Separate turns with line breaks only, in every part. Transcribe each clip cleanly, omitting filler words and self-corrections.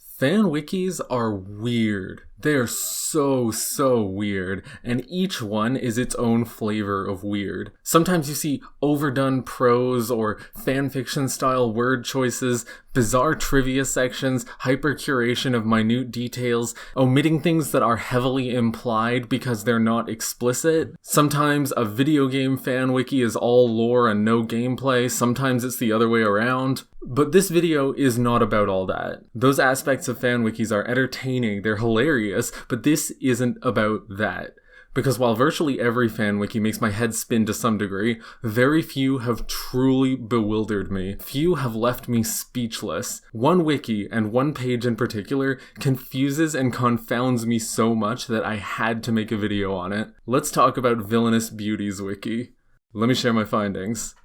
Fan wikis are weird. They're so weird, and each one is its own flavor of weird. Sometimes you see overdone prose or fanfiction style word choices, bizarre trivia sections, hyper-curation of minute details, omitting things that are heavily implied because they're not explicit. Sometimes a video game fan wiki is all lore and no gameplay, sometimes it's the other way around. But this video is not about all that. Those aspects of fan wikis are entertaining, they're hilarious, but this isn't about that. Because while virtually every fan wiki makes my head spin to some degree, very few have truly bewildered me. Few have left me speechless. One wiki, and one page in particular, confuses and confounds me so much that I had to make a video on it. Let's talk about Villainous Beauties wiki. Let me share my findings.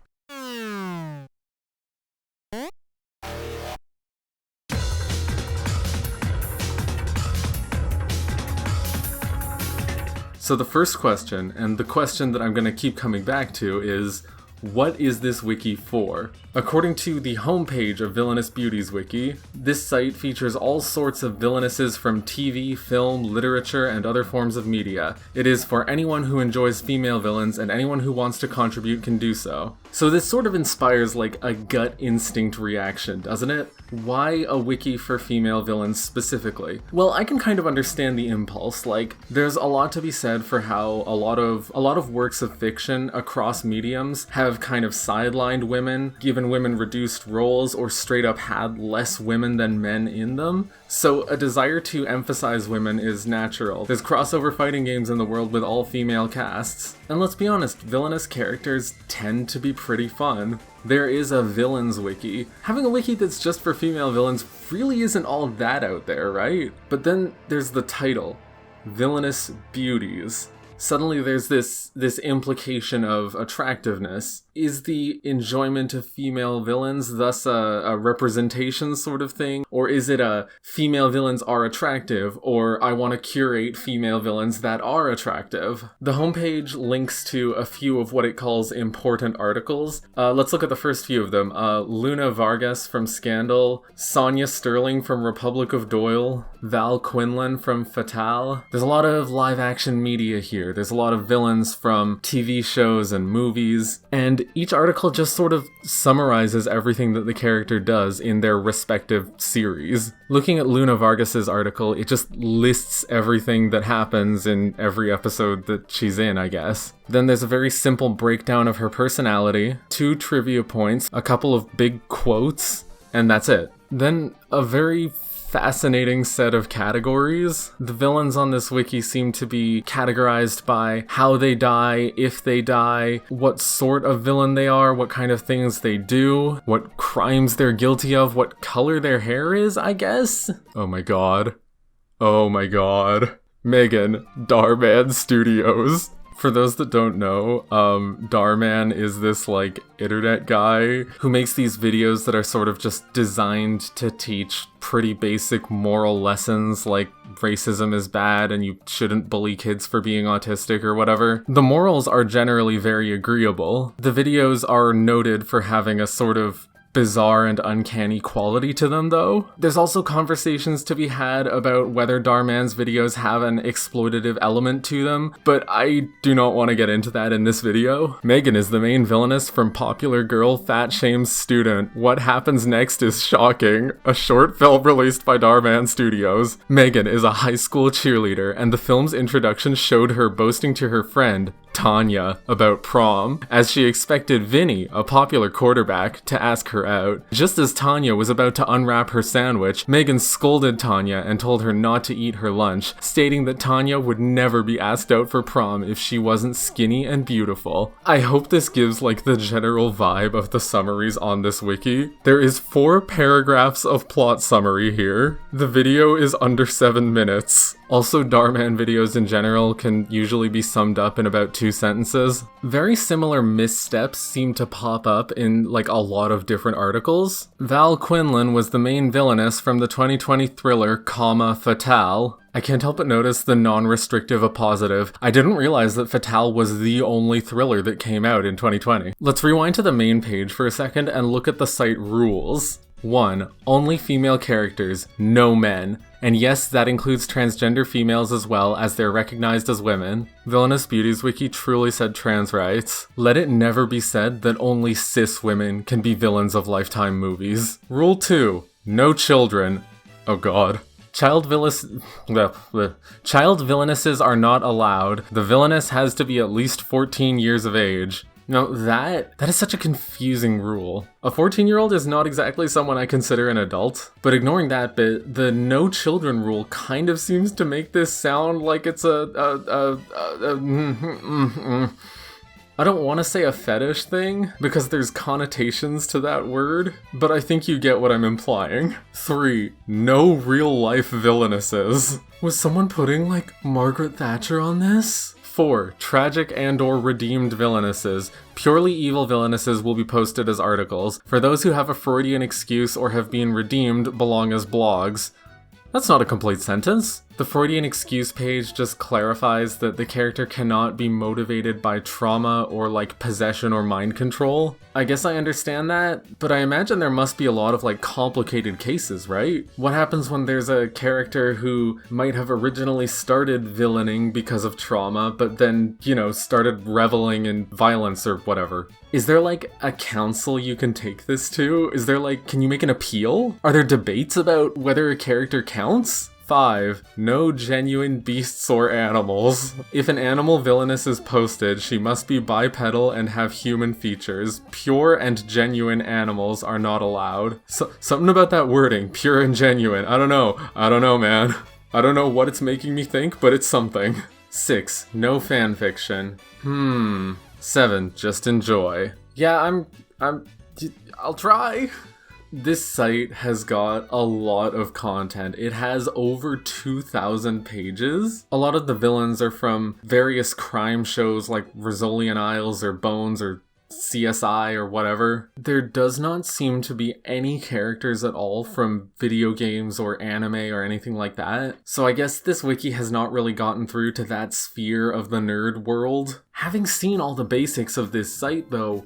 So the first question, and the question that I'm going to keep coming back to, is what is this wiki for? According to the homepage of Villainous Beauties wiki, this site features all sorts of villainesses from TV, film, literature, and other forms of media. It is for anyone who enjoys female villains, and anyone who wants to contribute can do so. So this sort of inspires like a gut instinct reaction, doesn't it? Why a wiki for female villains specifically? Well, I can kind of understand the impulse. Like, there's a lot to be said for how a lot of works of fiction across mediums have kind of sidelined women, given women reduced roles, or straight up had less women than men in them. So a desire to emphasize women is natural. There's crossover fighting games in the world with all female casts. And let's be honest, villainous characters tend to be pretty fun. There is a villains wiki. Having a wiki that's just for female villains really isn't all that out there, right? But then there's the title, Villainous Beauties. Suddenly there's this implication of attractiveness. Is the enjoyment of female villains thus a representation sort of thing? Or is it a female villains are attractive, or I want to curate female villains that are attractive? The homepage links to a few of what it calls important articles. Let's look at the first few of them. Luna Vargas from Scandal, Sonia Sterling from Republic of Doyle, Val Quinlan from Fatale. There's a lot of live action media here. There's a lot of villains from TV shows and movies, and each article just sort of summarizes everything that the character does in their respective series. Looking at Luna Vargas's article, it just lists everything that happens in every episode that she's in, I guess. Then there's a very simple breakdown of her personality, 2 trivia points, a couple of big quotes, and that's it. Then a very fascinating set of categories. The villains on this wiki seem to be categorized by how they die, if they die, what sort of villain they are, what kind of things they do, what crimes they're guilty of, what color their hair is, I guess? Oh my god. Oh my god. Megan, Darman Studios. For those that don't know, Darman is this, like, internet guy who makes these videos that are sort of just designed to teach pretty basic moral lessons, like racism is bad and you shouldn't bully kids for being autistic or whatever. The morals are generally very agreeable. The videos are noted for having a sort of bizarre and uncanny quality to them, though. There's also conversations to be had about whether Darman's videos have an exploitative element to them, but I do not want to get into that in this video. Megan is the main villainess from Popular Girl Fat Shames Student. What happens next is shocking. A short film released by Darman Studios. Megan is a high school cheerleader, and the film's introduction showed her boasting to her friend, Tanya, about prom, as she expected Vinny, a popular quarterback, to ask her out. Just as Tanya was about to unwrap her sandwich, Megan scolded Tanya and told her not to eat her lunch, stating that Tanya would never be asked out for prom if she wasn't skinny and beautiful. I hope this gives like the general vibe of the summaries on this wiki. There is 4 paragraphs of plot summary here. The video is under 7 minutes. Also, Darman videos in general can usually be summed up in about 2 sentences. Very similar missteps seem to pop up in like a lot of different articles. Val Quinlan was the main villainess from the 2020 thriller, Fatale. I can't help but notice the non-restrictive appositive. I didn't realize that Fatale was the only thriller that came out in 2020. Let's rewind to the main page for a second and look at the site rules. 1. Only female characters, no men. And yes, that includes transgender females as well, as they're recognized as women. Villainous Beauties Wiki truly said trans rights. Let it never be said that only cis women can be villains of Lifetime movies. Rule 2. No children. Oh god. Child villainesses are not allowed. The villainess has to be at least 14 years of age. No, that is such a confusing rule. A 14-year-old is not exactly someone I consider an adult, but ignoring that bit, the no children rule kind of seems to make this sound like it's I don't want to say a fetish thing, because there's connotations to that word, but I think you get what I'm implying. 3. No real-life villainesses. Was someone putting, like, Margaret Thatcher on this? 4. Tragic and/or redeemed villainesses. Purely evil villainesses will be posted as articles. For those who have a Freudian excuse or have been redeemed, belong as blogs. That's not a complete sentence. The Freudian excuse page just clarifies that the character cannot be motivated by trauma or like possession or mind control. I guess I understand that, but I imagine there must be a lot of like complicated cases, right? What happens when there's a character who might have originally started villaining because of trauma, but then, you know, started reveling in violence or whatever? Is there like a council you can take this to? Is there like, can you make an appeal? Are there debates about whether a character counts? 5. No genuine beasts or animals. If an animal villainess is posted, she must be bipedal and have human features. Pure and genuine animals are not allowed. Something about that wording, pure and genuine. I don't know, man. I don't know what it's making me think, but it's something. 6. No fanfiction. 7. Just enjoy. Yeah, I'll try. This site has got a lot of content. It has over 2,000 pages. A lot of the villains are from various crime shows like Rizzolian Isles or Bones or CSI or whatever. There does not seem to be any characters at all from video games or anime or anything like that. So I guess this wiki has not really gotten through to that sphere of the nerd world. Having seen all the basics of this site though,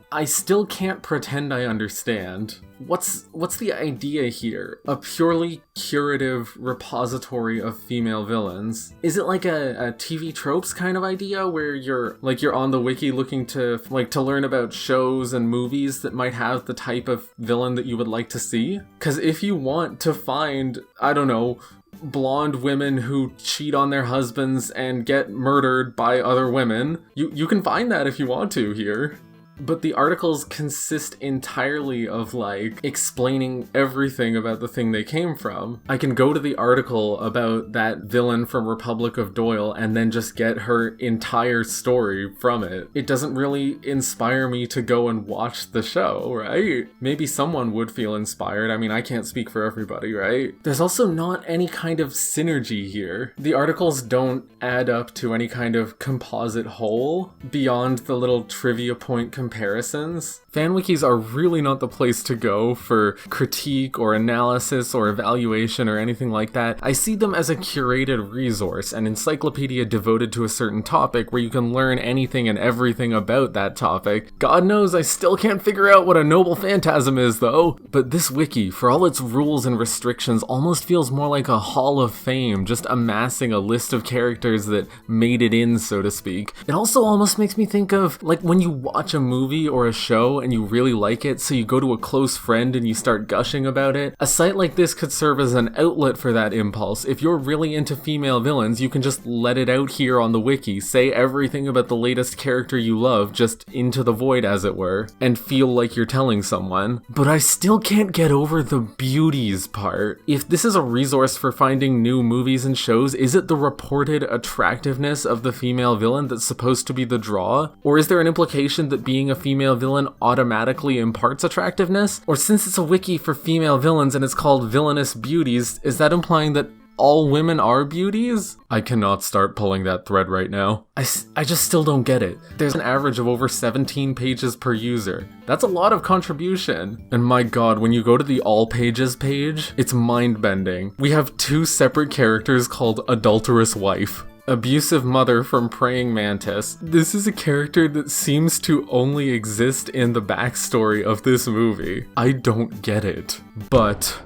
I still can't pretend I understand. What's the idea here? A purely curative repository of female villains? Is it like a TV tropes kind of idea where you're on the wiki looking to learn about shows and movies that might have the type of villain that you would like to see? 'Cause if you want to find, I don't know, blonde women who cheat on their husbands and get murdered by other women, you can find that if you want to here. But the articles consist entirely of, like, explaining everything about the thing they came from. I can go to the article about that villain from Republic of Doyle and then just get her entire story from it. It doesn't really inspire me to go and watch the show, right? Maybe someone would feel inspired. I mean, I can't speak for everybody, right? There's also not any kind of synergy here. The articles don't add up to any kind of composite whole beyond the little trivia point comparisons. Fan wikis are really not the place to go for critique or analysis or evaluation or anything like that. I see them as a curated resource, an encyclopedia devoted to a certain topic where you can learn anything and everything about that topic. God knows I still can't figure out what a noble phantasm is though. But this wiki, for all its rules and restrictions, almost feels more like a hall of fame, just amassing a list of characters that made it in, so to speak. It also almost makes me think of, like, when you watch a movie or a show and you really like it, so you go to a close friend and you start gushing about it. A site like this could serve as an outlet for that impulse. If you're really into female villains, you can just let it out here on the wiki, say everything about the latest character you love, just into the void as it were, and feel like you're telling someone. But I still can't get over the beauties part. If this is a resource for finding new movies and shows, is it the reported attractiveness of the female villain that's supposed to be the draw? Or is there an implication that being a female villain automatically imparts attractiveness? Or since it's a wiki for female villains and it's called Villainous Beauties, is that implying that all women are beauties? I cannot start pulling that thread right now. I just still don't get it. There's an average of over 17 pages per user. That's a lot of contribution. And my god, when you go to the all pages page, it's mind-bending. We have 2 separate characters called Adulterous Wife. Abusive mother from Praying Mantis. This is a character that seems to only exist in the backstory of this movie. I don't get it. But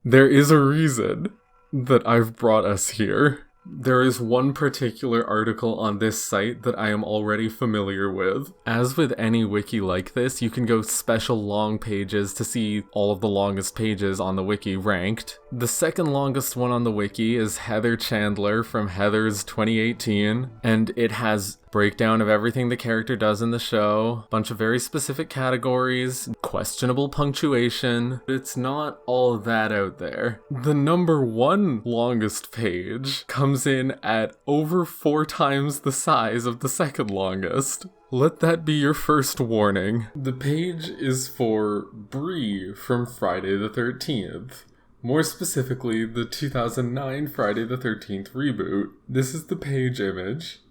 there is a reason that I've brought us here. There is one particular article on this site that I am already familiar with. As with any wiki like this, you can go special long pages to see all of the longest pages on the wiki ranked. The second longest one on the wiki is Heather Chandler from Heather's 2018, and it has breakdown of everything the character does in the show, bunch of very specific categories, questionable punctuation. It's not all that out there. The number one longest page comes in at over 4 times the size of the second longest. Let that be your first warning. The page is for Bree from Friday the 13th. More specifically, the 2009 Friday the 13th reboot. This is the page image.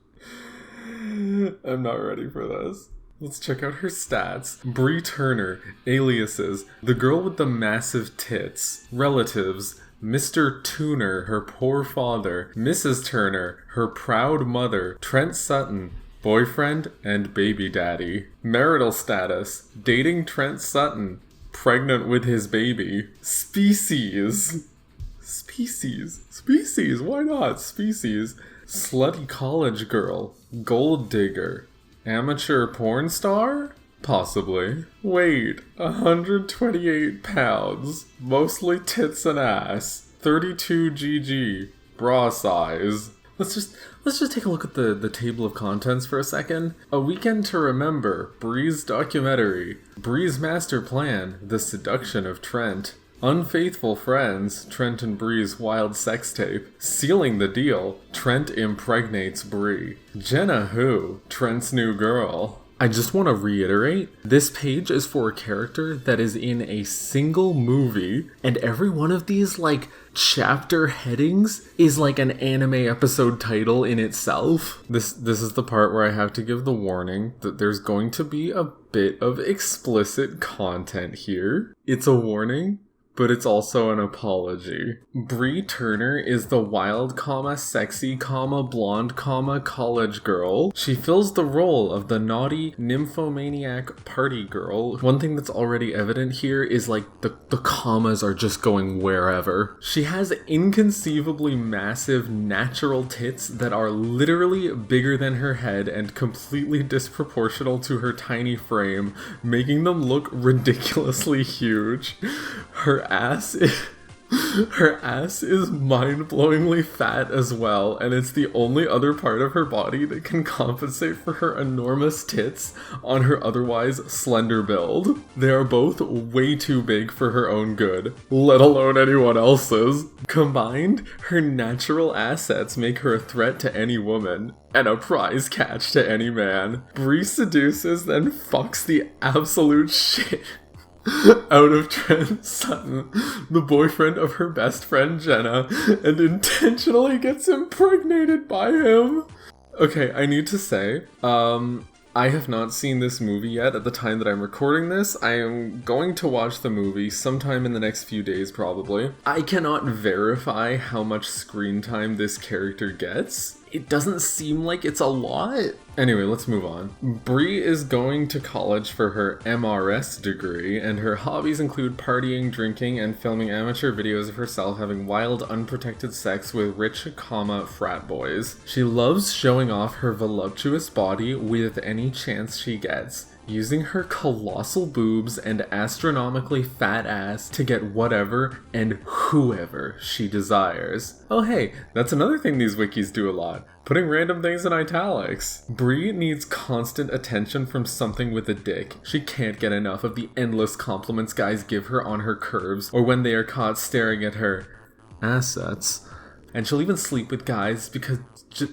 I'm not ready for this. Let's check out her stats. Bree Turner, aliases, the girl with the massive tits, relatives, Mr. Tuner, her poor father, Mrs. Turner, her proud mother, Trent Sutton, boyfriend and baby daddy. Marital status, dating Trent Sutton, pregnant with his baby. Species, why not? Species. Slutty college girl, gold digger, amateur porn star? Possibly. Wait, 128 pounds, mostly tits and ass, 32 GG, bra size. Let's just take a look at the table of contents for a second. A Weekend to Remember, Bree's documentary, Bree's master plan, The Seduction of Trent. Unfaithful Friends, Trent and Bree's wild sex tape. Sealing the Deal, Trent impregnates Bree. Jenna Who, Trent's new girl. I just want to reiterate, this page is for a character that is in a single movie, and every one of these, chapter headings is like an anime episode title in itself. This is the part where I have to give the warning that there's going to be a bit of explicit content here. It's a warning, but it's also an apology. Bree Turner is the wild, sexy, blonde, college girl. She fills the role of the naughty, nymphomaniac party girl. One thing that's already evident here is the commas are just going wherever. She has inconceivably massive natural tits that are literally bigger than her head and completely disproportional to her tiny frame, making them look ridiculously huge. Her ass is mind-blowingly fat as well, and it's the only other part of her body that can compensate for her enormous tits on her otherwise slender build. They are both way too big for her own good, let alone anyone else's. Combined, her natural assets make her a threat to any woman, and a prize catch to any man. Bree seduces, then fucks the absolute shit out of Trent Sutton, the boyfriend of her best friend Jenna, and intentionally gets impregnated by him. Okay, I need to say, I have not seen this movie yet at the time that I'm recording this. I am going to watch the movie sometime in the next few days, probably. I cannot verify how much screen time this character gets. It doesn't seem like it's a lot. Anyway, let's move on. Bree is going to college for her MRS degree, and her hobbies include partying, drinking, and filming amateur videos of herself having wild, unprotected sex with rich, frat boys. She loves showing off her voluptuous body with any chance she gets, using her colossal boobs and astronomically fat ass to get whatever and whoever she desires. Oh hey, that's another thing these wikis do a lot. Putting random things in italics. Bree needs constant attention from something with a dick. She can't get enough of the endless compliments guys give her on her curves, or when they are caught staring at her assets. And she'll even sleep with guys because just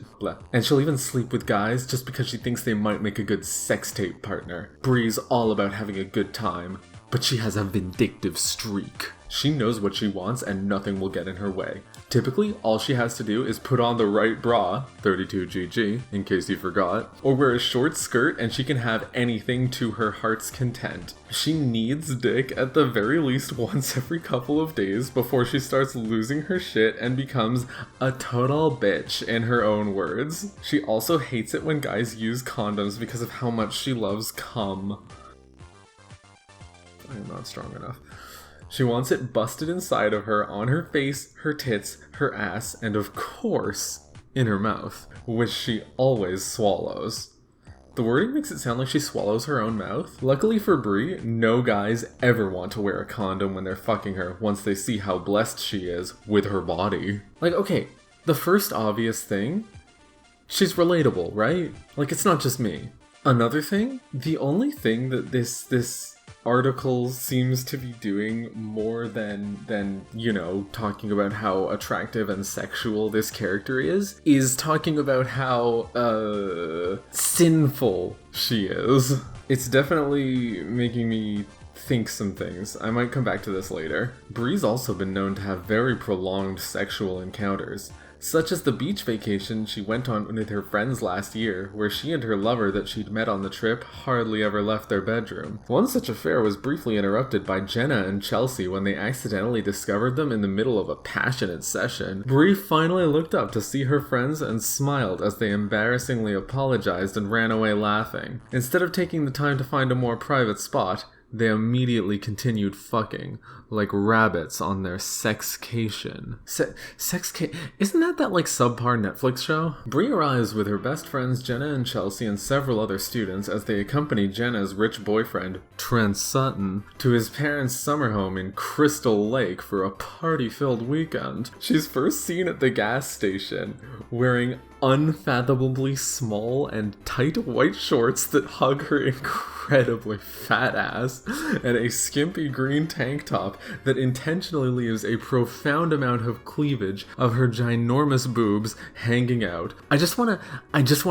because she thinks they might make a good sex tape partner. Bree's all about having a good time, but she has a vindictive streak. She knows what she wants and nothing will get in her way. Typically, all she has to do is put on the right bra, 32GG, in case you forgot, or wear a short skirt and she can have anything to her heart's content. She needs dick at the very least once every couple of days before she starts losing her shit and becomes a total bitch, in her own words. She also hates it when guys use condoms because of how much she loves cum. I am not strong enough. She wants it busted inside of her, on her face, her tits, her ass, and of course, in her mouth, which she always swallows. The wording makes it sound like she swallows her own mouth. Luckily for Bree, no guys ever want to wear a condom when they're fucking her once they see how blessed she is with her body. Like, okay, the first obvious thing, she's relatable, right? Like, it's not just me. Another thing, the only thing that this article seems to be doing more than, you know, talking about how attractive and sexual this character is talking about how, sinful she is. It's definitely making me think some things. I might come back to this later. Bree's also been known to have very prolonged sexual encounters, such as the beach vacation she went on with her friends last year, where she and her lover that she'd met on the trip hardly ever left their bedroom. One such affair was briefly interrupted by Jenna and Chelsea when they accidentally discovered them in the middle of a passionate session. Bree finally looked up to see her friends and smiled as they embarrassingly apologized and ran away laughing. Instead of taking the time to find a more private spot, they immediately continued fucking, like rabbits on their sexcation. Isn't that like subpar Netflix show? Bree arrives with her best friends Jenna and Chelsea and several other students as they accompany Jenna's rich boyfriend, Trent Sutton, to his parents' summer home in Crystal Lake for a party-filled weekend. She's first seen at the gas station, wearing unfathomably small and tight white shorts that hug her incredibly fat ass, and a skimpy green tank top that intentionally leaves a profound amount of cleavage of her ginormous boobs hanging out. I just wanna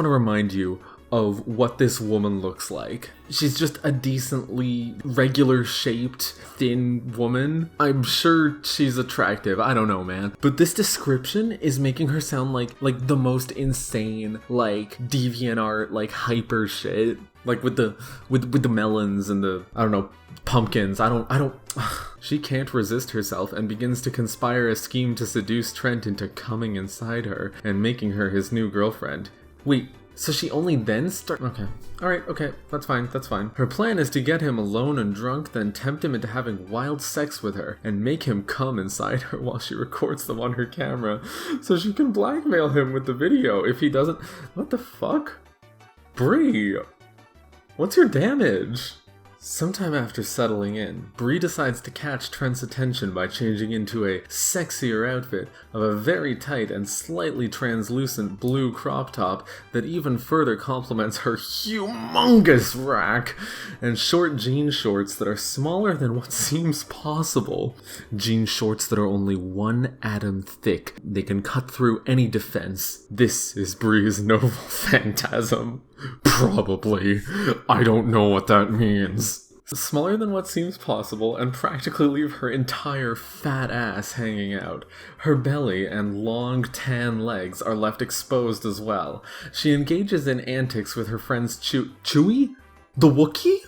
remind you of what this woman looks like. She's just a decently regular-shaped, thin woman. I'm sure she's attractive. I don't know, man. But this description is making her sound like the most insane, like, DeviantArt, like, hyper shit. Like, with the melons and the, I don't know, pumpkins. I don't... She can't resist herself and begins to conspire a scheme to seduce Trent into coming inside her and making her his new girlfriend. Wait, so she only then Okay. Alright, okay. That's fine. Her plan is to get him alone and drunk, then tempt him into having wild sex with her, and make him come inside her while she records them on her camera, so she can blackmail him with the video if he doesn't... What the fuck? Bree! What's your damage? Sometime after settling in, Bree decides to catch Trent's attention by changing into a sexier outfit of a very tight and slightly translucent blue crop top that even further complements her humongous rack, and short jean shorts that are smaller than what seems possible. Jean shorts that are only 1 atom thick. They can cut through any defense. This is Bree's novel phantasm. Probably. I don't know what that means. Smaller than what seems possible, and practically leave her entire fat ass hanging out. Her belly and long tan legs are left exposed as well. She engages in antics with her friends Chewie? The Wookiee?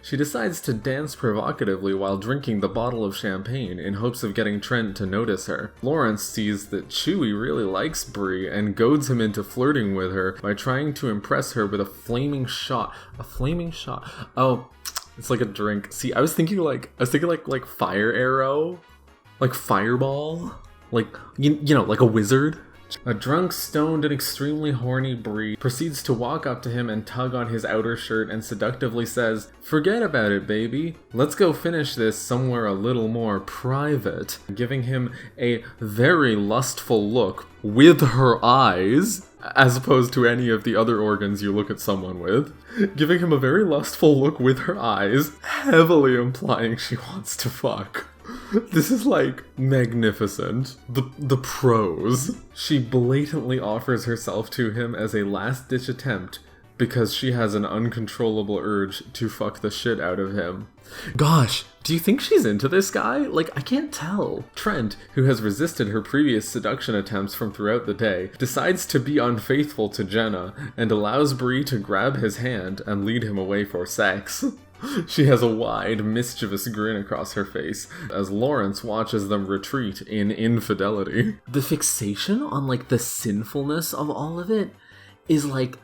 She decides to dance provocatively while drinking the bottle of champagne in hopes of getting Trent to notice her. Lawrence sees that Chewie really likes Bree and goads him into flirting with her by trying to impress her with a flaming shot. A flaming shot? Oh, it's like a drink. See, I was thinking like fire arrow, like fireball, like you know, like a wizard. A drunk, stoned, and extremely horny Bree proceeds to walk up to him and tug on his outer shirt and seductively says, "Forget about it, baby. Let's go finish this somewhere a little more private," giving him a very lustful look with her eyes, as opposed to any of the other organs you look at someone with. Giving him a very lustful look with her eyes, heavily implying she wants to fuck. This is like magnificent. The pros. She blatantly offers herself to him as a last-ditch attempt because she has an uncontrollable urge to fuck the shit out of him. Gosh, do you think she's into this guy? Like, I can't tell. Trent, who has resisted her previous seduction attempts from throughout the day, decides to be unfaithful to Jenna and allows Bree to grab his hand and lead him away for sex. She has a wide, mischievous grin across her face as Lawrence watches them retreat in infidelity. The fixation on, like, the sinfulness of all of it is, like,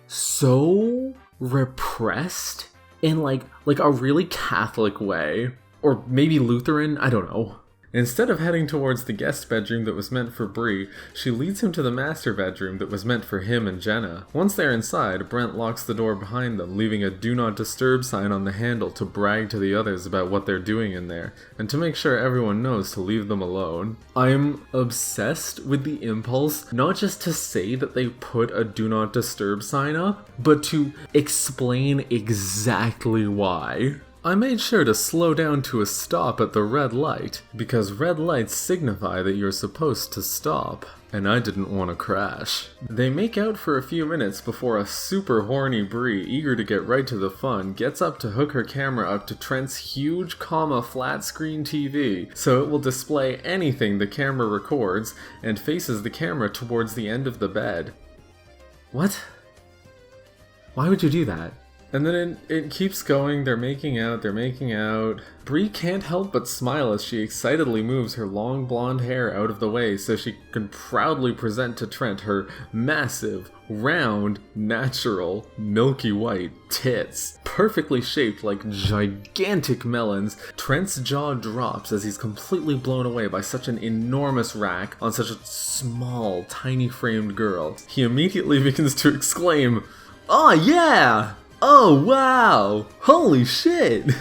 so repressed in, like a really Catholic way. Or maybe Lutheran, I don't know. Instead of heading towards the guest bedroom that was meant for Bree, she leads him to the master bedroom that was meant for him and Jenna. Once they're inside, Brent locks the door behind them, leaving a do not disturb sign on the handle to brag to the others about what they're doing in there, and to make sure everyone knows to leave them alone. I'm obsessed with the impulse, not just to say that they put a do not disturb sign up, but to explain exactly why. I made sure to slow down to a stop at the red light, because red lights signify that you're supposed to stop, and I didn't want to crash. They make out for a few minutes before a super horny Bree, eager to get right to the fun, gets up to hook her camera up to Trent's huge, flat screen TV, so it will display anything the camera records, and faces the camera towards the end of the bed. What? Why would you do that? And then it keeps going, they're making out. Bree can't help but smile as she excitedly moves her long blonde hair out of the way so she can proudly present to Trent her massive, round, natural, milky white tits. Perfectly shaped like gigantic melons, Trent's jaw drops as he's completely blown away by such an enormous rack on such a small, tiny framed girl. He immediately begins to exclaim, "Oh yeah! Oh wow! Holy shit!"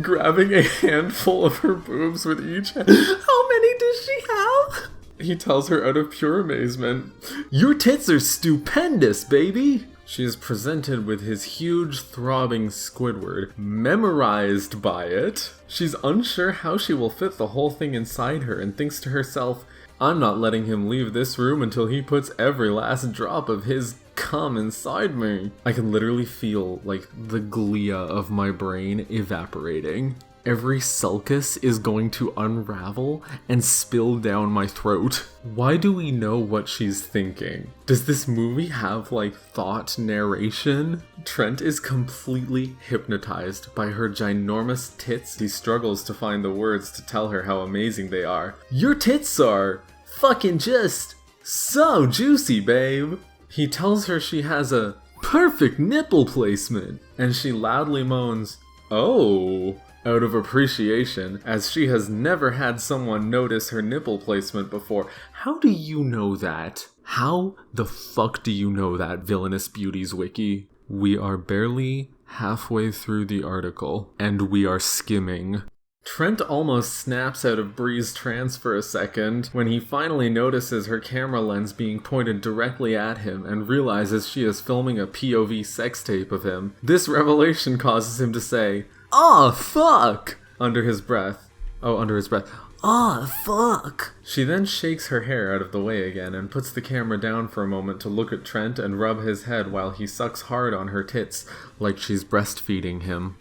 Grabbing a handful of her boobs with each hand. "How many does she have?" He tells her out of pure amazement. "Your tits are stupendous, baby!" She is presented with his huge, throbbing Squidward, memorized by it. She's unsure how she will fit the whole thing inside her and thinks to herself, "I'm not letting him leave this room until he puts every last drop of his cum inside me." I can literally feel, like, the glia of my brain evaporating. Every sulcus is going to unravel and spill down my throat. Why do we know what she's thinking? Does this movie have, like, thought narration? Trent is completely hypnotized by her ginormous tits. He struggles to find the words to tell her how amazing they are. "Your tits are fucking just so juicy, babe." He tells her she has a perfect nipple placement, and she loudly moans, "Oh," out of appreciation, as she has never had someone notice her nipple placement before. How do you know that? How the fuck do you know that, Villainous Beauties Wiki? We are barely halfway through the article, and we are skimming. Trent almost snaps out of Bree's trance for a second when he finally notices her camera lens being pointed directly at him and realizes she is filming a POV sex tape of him. This revelation causes him to say, "Aw, fuck!" under his breath. "Aw, fuck!" She then shakes her hair out of the way again and puts the camera down for a moment to look at Trent and rub his head while he sucks hard on her tits like she's breastfeeding him.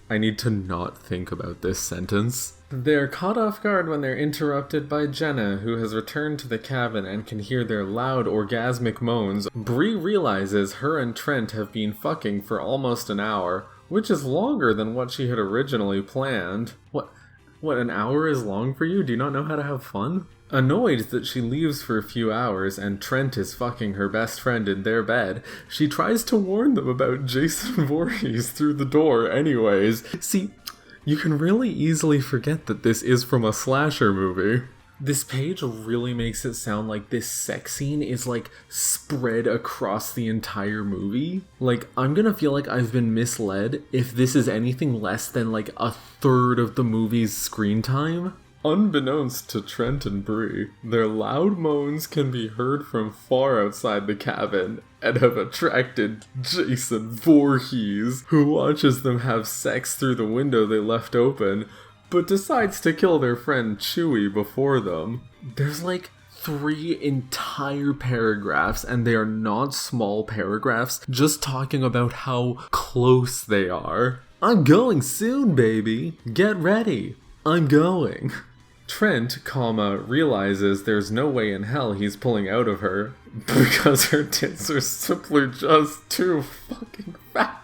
I need to not think about this sentence. They're caught off guard when they're interrupted by Jenna, who has returned to the cabin and can hear their loud, orgasmic moans. Bree realizes her and Trent have been fucking for almost an hour, which is longer than what she had originally planned. What, an hour is long for you? Do you not know how to have fun? Annoyed that she leaves for a few hours and Trent is fucking her best friend in their bed, she tries to warn them about Jason Voorhees through the door anyways. See, you can really easily forget that this is from a slasher movie. This page really makes it sound like this sex scene is, like, spread across the entire movie. Like, I'm gonna feel like I've been misled if this is anything less than, like, a third of the movie's screen time. Unbeknownst to Trent and Bree, their loud moans can be heard from far outside the cabin and have attracted Jason Voorhees, who watches them have sex through the window they left open, but decides to kill their friend Chewie before them. There's like 3 entire paragraphs, and they are not small paragraphs, just talking about how close they are. I'm going soon, baby. Get ready. I'm going. Trent, realizes there's no way in hell he's pulling out of her because her tits are simply just too fucking fat.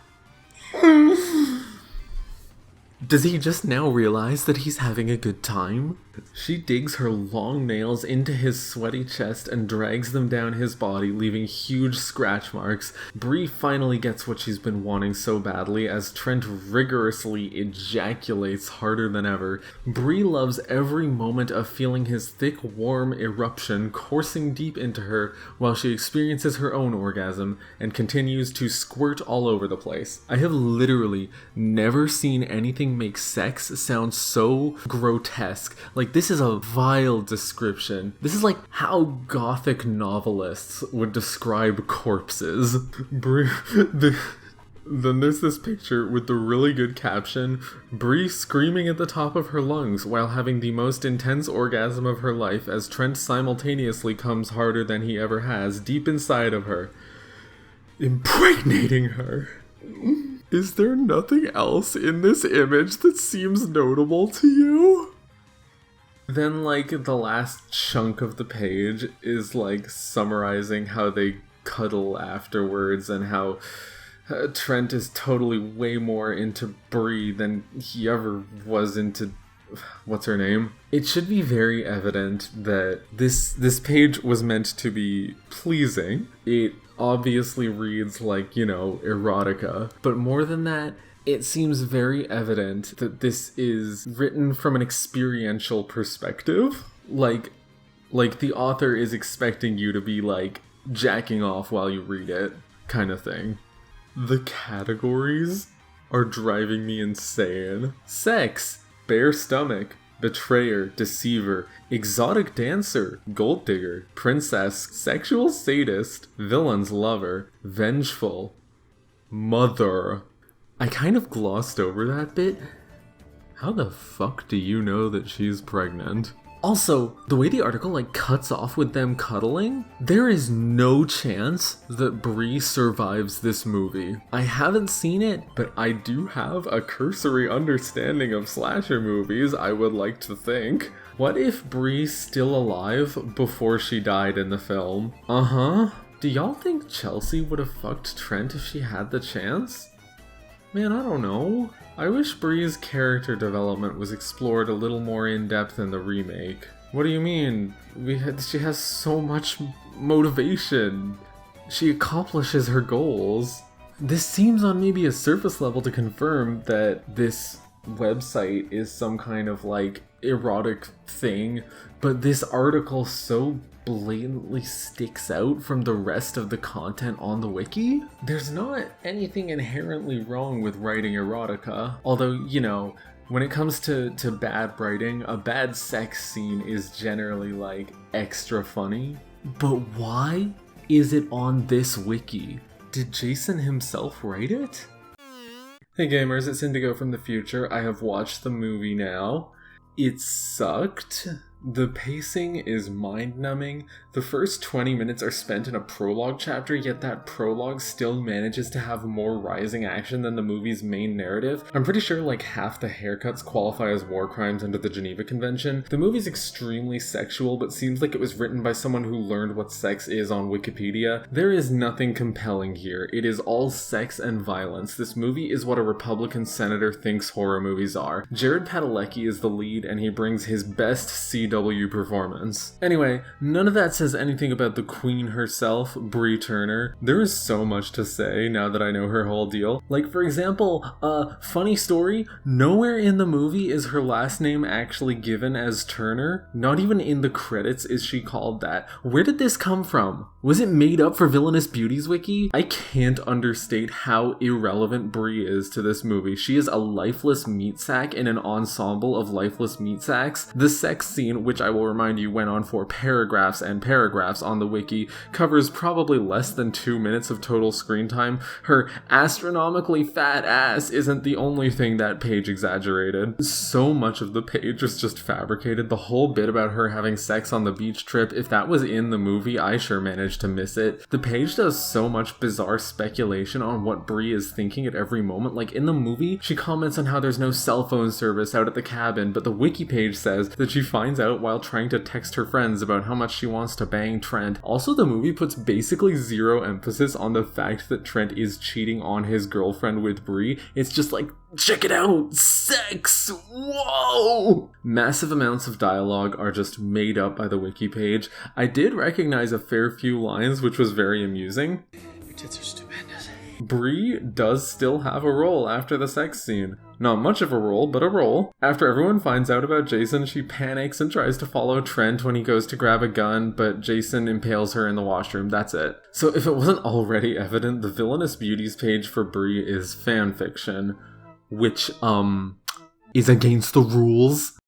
Does he just now realize that he's having a good time? She digs her long nails into his sweaty chest and drags them down his body, leaving huge scratch marks. Bree finally gets what she's been wanting so badly as Trent rigorously ejaculates harder than ever. Bree loves every moment of feeling his thick, warm eruption coursing deep into her while she experiences her own orgasm and continues to squirt all over the place. I have literally never seen anything make sex sound so grotesque. Like, this is a vile description. This is like how gothic novelists would describe corpses. Then there's this picture with the really good caption, Bree screaming at the top of her lungs while having the most intense orgasm of her life as Trent simultaneously comes harder than he ever has deep inside of her, impregnating her. Is there nothing else in this image that seems notable to you? Then, like, the last chunk of the page is, like, summarizing how they cuddle afterwards and how Trent is totally way more into Bree than he ever was into... what's her name? It should be very evident that this page was meant to be pleasing. It obviously reads like, you know, erotica. But more than that, it seems very evident that this is written from an experiential perspective. Like the author is expecting you to be, like, jacking off while you read it, kind of thing. The categories are driving me insane. Sex, bare stomach, betrayer, deceiver, exotic dancer, gold digger, princess, sexual sadist, villain's lover, vengeful, mother. I kind of glossed over that bit. How the fuck do you know that she's pregnant? Also, the way the article, like, cuts off with them cuddling, there is no chance that Bree survives this movie. I haven't seen it, but I do have a cursory understanding of slasher movies, I would like to think. What if Bree's still alive before she died in the film? Do y'all think Chelsea would have fucked Trent if she had the chance? Man, I don't know. I wish Bree's character development was explored a little more in depth in the remake. What do you mean? She has so much motivation. She accomplishes her goals. This seems on maybe a surface level to confirm that this website is some kind of, like, erotic thing, but this article so blatantly sticks out from the rest of the content on the wiki. There's not anything inherently wrong with writing erotica, although, you know, when it comes to bad writing, a bad sex scene is generally, like, extra funny. But why is it on this wiki? Did Jason himself write it? Hey gamers, it's Indigo from the future. I have watched the movie now. It sucked. The pacing is mind-numbing. The first 20 minutes are spent in a prologue chapter, yet that prologue still manages to have more rising action than the movie's main narrative. I'm pretty sure like half the haircuts qualify as war crimes under the Geneva Convention. The movie's extremely sexual, but seems like it was written by someone who learned what sex is on Wikipedia. There is nothing compelling here. It is all sex and violence. This movie is what a Republican senator thinks horror movies are. Jared Padalecki is the lead, and he brings his best CW performance. Anyway, none of that says anything about the queen herself, Bree Turner. There is so much to say now that I know her whole deal. Like, for example, funny story, nowhere in the movie is her last name actually given as Turner. Not even in the credits is she called that. Where did this come from? Was it made up for Villainous Beauties Wiki? I can't understate how irrelevant Bree is to this movie. She is a lifeless meat sack in an ensemble of lifeless meat sacks. The sex scene scene, which I will remind you went on for paragraphs and paragraphs on the wiki, covers probably less than 2 minutes of total screen time. Her astronomically fat ass isn't the only thing that page exaggerated. So much of the page is just fabricated. The whole bit about her having sex on the beach trip, if that was in the movie, I sure managed to miss it. The page does so much bizarre speculation on what Bree is thinking at every moment. Like in the movie, she comments on how there's no cell phone service out at the cabin, but the wiki page says that she finds out while trying to text her friends about how much she wants to bang Trent. Also, the movie puts basically zero emphasis on the fact that Trent is cheating on his girlfriend with Bree. It's just like, check it out! Sex! Whoa! Massive amounts of dialogue are just made up by the wiki page. I did recognize a fair few lines, which was very amusing.
Your tits are stupendous.
Bree does still have a role after the sex scene. Not much of a role, but a role. After everyone finds out about Jason, she panics and tries to follow Trent when he goes to grab a gun, but Jason impales her in the washroom. That's it. So if it wasn't already evident, the Villainous Beauties page for Bree is fanfiction, which, is against the rules.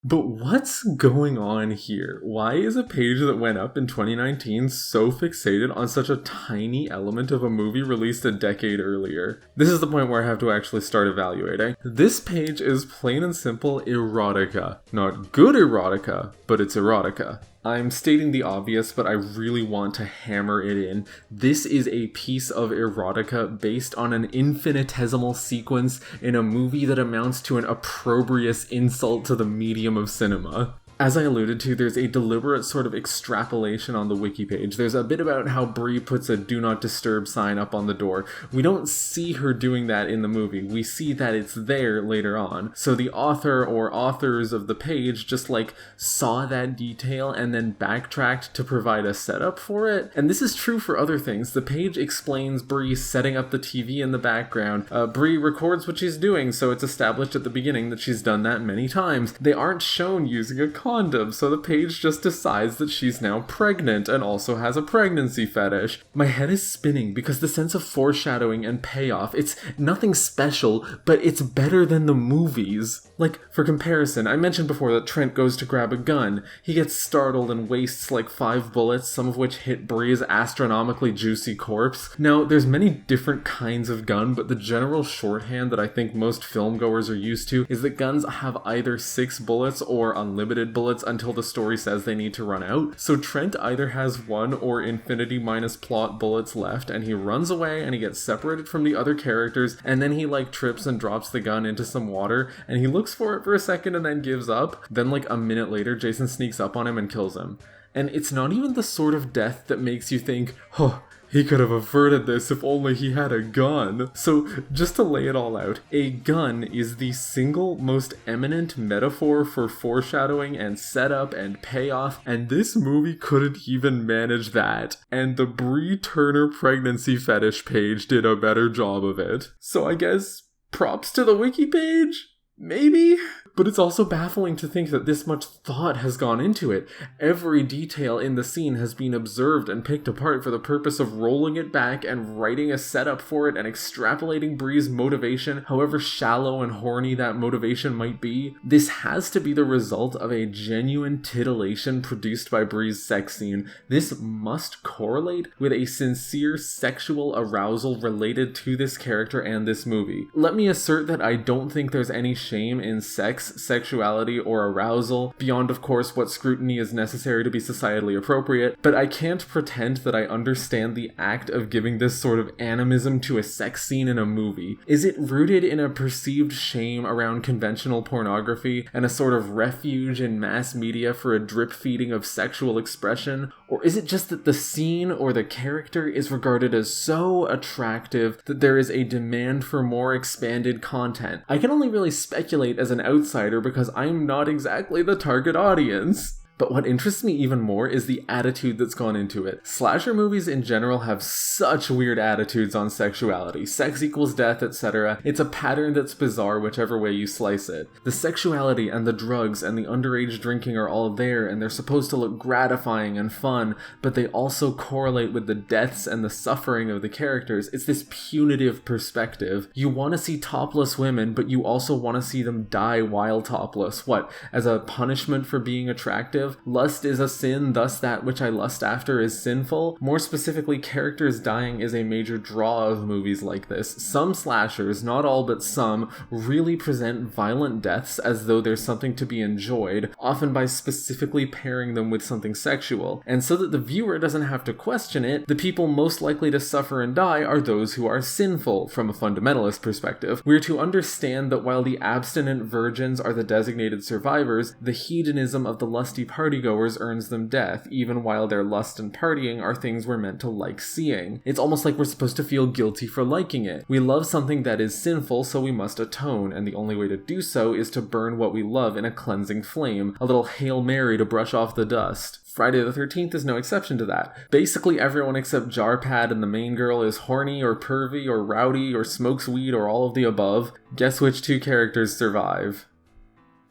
But what's going on here? Why is a page that went up in 2019 so fixated on such a tiny element of a movie released a decade earlier? This is the point where I have to actually start evaluating. This page is plain and simple erotica. Not good erotica, but it's erotica. I'm stating the obvious, but I really want to hammer it in. This is a piece of erotica based on an infinitesimal sequence in a movie that amounts to an opprobrious insult to the medium of cinema. As I alluded to, there's a deliberate sort of extrapolation on the wiki page. There's a bit about how Bree puts a do not disturb sign up on the door. We don't see her doing that in the movie. We see that it's there later on. So the author or authors of the page just saw that detail and then backtracked to provide a setup for it. And this is true for other things. The page explains Bree setting up the TV in the background. Bree records what she's doing, so it's established at the beginning that she's done that many times. They aren't shown using a condom, so the page just decides that she's now pregnant and also has a pregnancy fetish. My head is spinning because the sense of foreshadowing and payoff, it's nothing special, but it's better than the movies. For comparison, I mentioned before that Trent goes to grab a gun. He gets startled and wastes 5 bullets, some of which hit Bree's astronomically juicy corpse. Now, there's many different kinds of gun, but the general shorthand that I think most filmgoers are used to is that guns have either 6 bullets or unlimited bullets until the story says they need to run out. So Trent either has 1 or infinity minus plot bullets left, and he runs away and he gets separated from the other characters, and then he trips and drops the gun into some water, and he looks for it for a second and then gives up. Then a minute later, Jason sneaks up on him and kills him. And it's not even the sort of death that makes you think, oh, he could have averted this if only he had a gun. So, just to lay it all out, a gun is the single most eminent metaphor for foreshadowing and setup and payoff, and this movie couldn't even manage that. And the Bree Turner pregnancy fetish page did a better job of it. So I guess, props to the wiki page? Maybe? But it's also baffling to think that this much thought has gone into it. Every detail in the scene has been observed and picked apart for the purpose of rolling it back and writing a setup for it and extrapolating Bree's motivation, however shallow and horny that motivation might be. This has to be the result of a genuine titillation produced by Bree's sex scene. This must correlate with a sincere sexual arousal related to this character and this movie. Let me assert that I don't think there's any shame in sex, sexuality, or arousal, beyond of course what scrutiny is necessary to be societally appropriate, but I can't pretend that I understand the act of giving this sort of animism to a sex scene in a movie. Is it rooted in a perceived shame around conventional pornography and a sort of refuge in mass media for a drip feeding of sexual expression? Or is it just that the scene or the character is regarded as so attractive that there is a demand for more expanded content? I can only really speculate as an outsider because I'm not exactly the target audience. But what interests me even more is the attitude that's gone into it. Slasher movies in general have such weird attitudes on sexuality. Sex equals death, etc. It's a pattern that's bizarre whichever way you slice it. The sexuality and the drugs and the underage drinking are all there, and they're supposed to look gratifying and fun, but they also correlate with the deaths and the suffering of the characters. It's this punitive perspective. You want to see topless women, but you also want to see them die while topless. What? As a punishment for being attractive? Lust is a sin, thus that which I lust after is sinful. More specifically, characters dying is a major draw of movies like this. Some slashers, not all but some, really present violent deaths as though there's something to be enjoyed, often by specifically pairing them with something sexual. And so that the viewer doesn't have to question it, the people most likely to suffer and die are those who are sinful, from a fundamentalist perspective. We're to understand that while the abstinent virgins are the designated survivors, the hedonism of the lusty partygoers earns them death, even while their lust and partying are things we're meant to like seeing. It's almost like we're supposed to feel guilty for liking it. We love something that is sinful, so we must atone, and the only way to do so is to burn what we love in a cleansing flame, a little Hail Mary to brush off the dust. Friday the 13th is no exception to that. Basically everyone except Jarpad and the main girl is horny or pervy or rowdy or smokes weed or all of the above. Guess which two characters survive?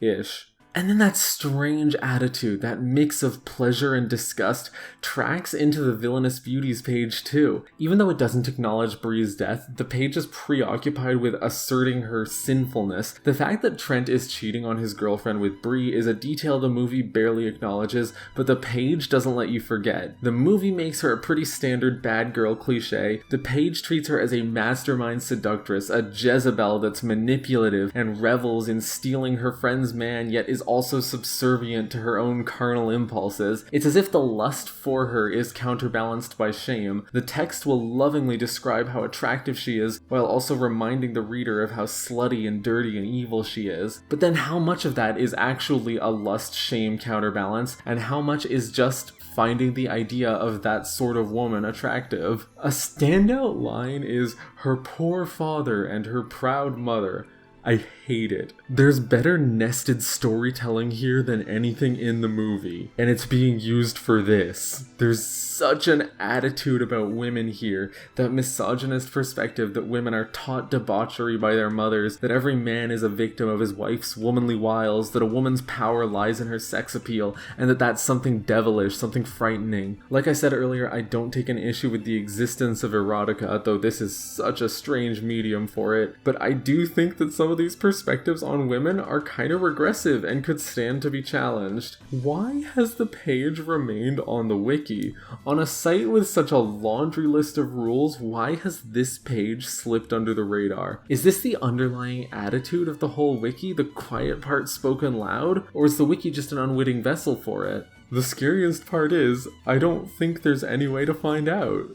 Ish. And then that strange attitude, that mix of pleasure and disgust, tracks into the Villainous Beauties page too. Even though it doesn't acknowledge Bree's death, the page is preoccupied with asserting her sinfulness. The fact that Trent is cheating on his girlfriend with Bree is a detail the movie barely acknowledges, but the page doesn't let you forget. The movie makes her a pretty standard bad girl cliche. The page treats her as a mastermind seductress, a Jezebel that's manipulative and revels in stealing her friend's man, yet is also subservient to her own carnal impulses. It's as if the lust for her is counterbalanced by shame. The text will lovingly describe how attractive she is, while also reminding the reader of how slutty and dirty and evil she is. But then how much of that is actually a lust-shame counterbalance, and how much is just finding the idea of that sort of woman attractive? A standout line is, "Her poor father and her proud mother." I hate it. There's better nested storytelling here than anything in the movie, and it's being used for this. There's such an attitude about women here, that misogynist perspective that women are taught debauchery by their mothers, that every man is a victim of his wife's womanly wiles, that a woman's power lies in her sex appeal, and that that's something devilish, something frightening. Like I said earlier, I don't take an issue with the existence of erotica, though this is such a strange medium for it, but I do think that some of these perspectives on women are kind of regressive and could stand to be challenged. Why has the page remained on the wiki? On a site with such a laundry list of rules, why has this page slipped under the radar? Is this the underlying attitude of the whole wiki, the quiet part spoken loud? Or is the wiki just an unwitting vessel for it? The scariest part is, I don't think there's any way to find out.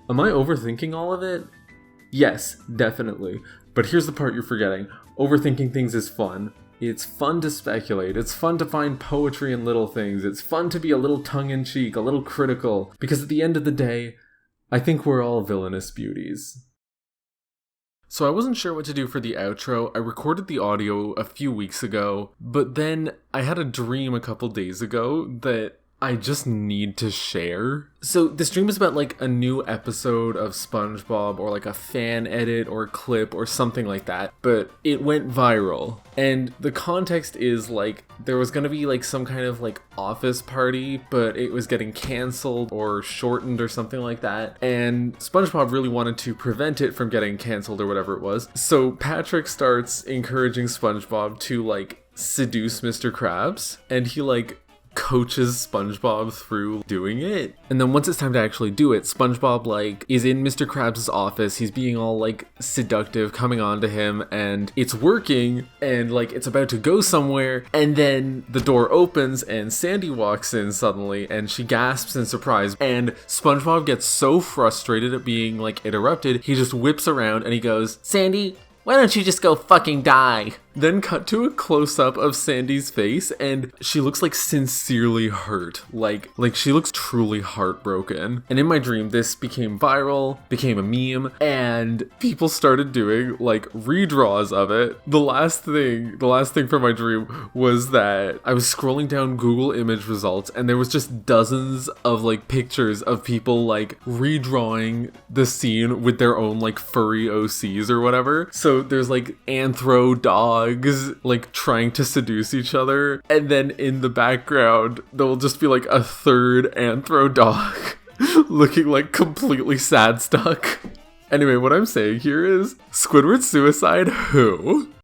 Am I overthinking all of it? Yes, definitely. But here's the part you're forgetting. Overthinking things is fun. It's fun to speculate. It's fun to find poetry in little things. It's fun to be a little tongue-in-cheek, a little critical. Because at the end of the day, I think we're all villainous beauties. So I wasn't sure what to do for the outro. I recorded the audio a few weeks ago, but then I had a dream a couple days ago that I just need to share. So this dream is about like a new episode of SpongeBob, or like a fan edit or clip or something like that, but it went viral. And the context is like there was gonna be like some kind of like office party, but it was getting canceled or shortened or something like that. And SpongeBob really wanted to prevent it from getting canceled or whatever it was. So Patrick starts encouraging SpongeBob to like seduce Mr. Krabs, and he like coaches SpongeBob through doing it. And then once it's time to actually do it, SpongeBob like is in Mr. Krabs' office. He's being all like seductive, coming on to him, and it's working, and like it's about to go somewhere, and then the door opens and Sandy walks in suddenly, and she gasps in surprise, and SpongeBob gets so frustrated at being like interrupted, he just whips around and he goes, "Sandy, why don't you just go fucking die?" Then cut to a close-up of Sandy's face, and she looks like sincerely hurt. Like she looks truly heartbroken. And in my dream, this became viral, became a meme, and people started doing like redraws of it. The last thing from my dream was that I was scrolling down Google image results, and there was just dozens of like pictures of people like redrawing the scene with their own like furry OCs or whatever. So there's like anthro dogs like trying to seduce each other, and then in the background there'll just be like a third anthro dog looking like completely sad stuck. Anyway, what I'm saying here is Squidward's suicide, who?